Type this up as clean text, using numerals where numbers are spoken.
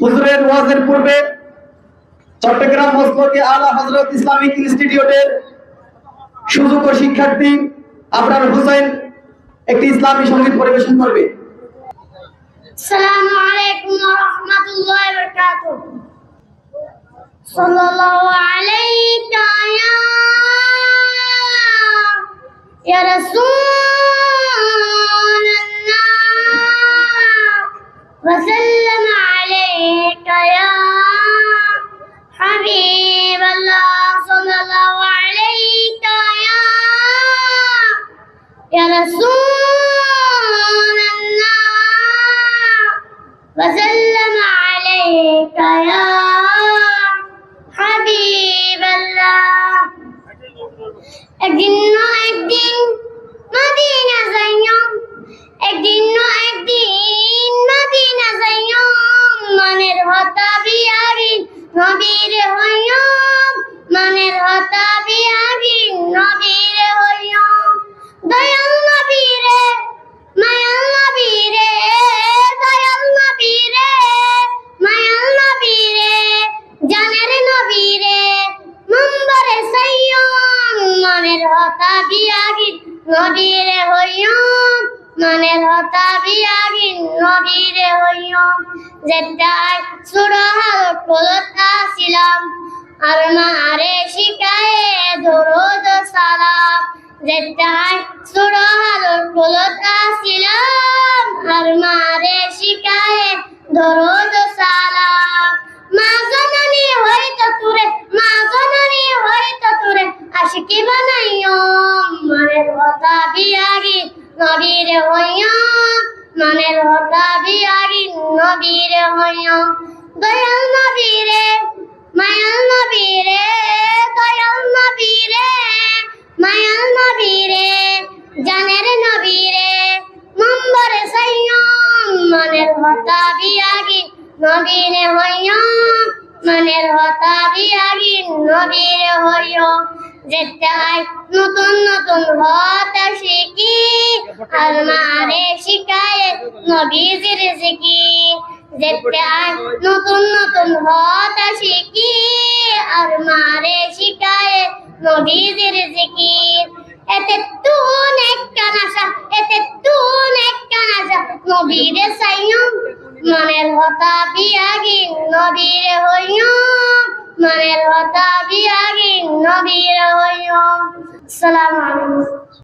হুজুরের ওয়াজের পূর্বে চট্টগ্রাম মসলকে আলা হযরত ইসলামিক ইনস্টিটিউটের সুযোগ্য শিক্ষার্থী আবরার হোসেন একটি ইসলামী সঙ্গীত পরিবেশন করবে। আসসালামু আলাইকুম ওয়া রাহমাতুল্লাহি ওয়া বারাকাতুহু। সাল্লাল্লাহু আলাইকা ইয়া রাসূলাল্লাহ ওয়া সাল্লাম আলাইকা ইয়া হাবিবাল্লাহ। সাল্লাল্লাহু আলাইকা ইয়া রাসূলাল্লাহ وسلم عليك يا حبيب الله। একদিন না একদিন মদিনা যাইয়ম, একদিন না একদিন মদিনা যাইয়ম, মনের হতা বিয়ারি নবীর হইয়ম, মনের হতা বিয়ারি নবীর হইয়ম। দয়াল নবীরে মায়াল নবীরে, দয়াল নবীরে মায়াল নবীরে, জানের নবীরে নম্বরে সাইয়ম, মনের হতা বিয়াগি নবীরে হইয়ম, মনের হতা বিয়াগি নবীরে হইয়ম। যেটাই সুরহাল কলত আসিলাম আর মারে শিকায়ে দরুদ সালাম, যেটাই সুরহাল কলত আসিলাম আর মারে শিকায়ে দরুদ সালাম। মা জননী হইতো তুরে, মা জননী হইতো তুরে আশিকি বানাইয়ম, মনের হতা বিয়াগি নবীরে হইয়ম, মনের হতা বিয়াগি নবীরে হইয়ম। দয়াল নবীরে মায়াল নবীরে, দয়াল নবীরে মায়াল নবীরে, জানের নবীরে নম্বরে সাইয়ম, মনের হতা বিয়াগি নবীরে হইয়ম, মনের হতা বিয়াগি নবীরে হইয়ম। যেটাই নতুন নতুন হতা শিখি আর মারে শিখায় নবীজির জিকি, যেটাই নতুন নতুন হতা শিখি আর মারে শিখায় নবীজির জিকির। এতে তুন এক কানাসা, এতে তুন এক কানাসা নবীরে সাইয়ম, মনের হতা বিয়াগি নবীরে হইয়ম, মনের হতা বিয়াগি নবীরে হইয়ম। আসসালামু আলাইকুম।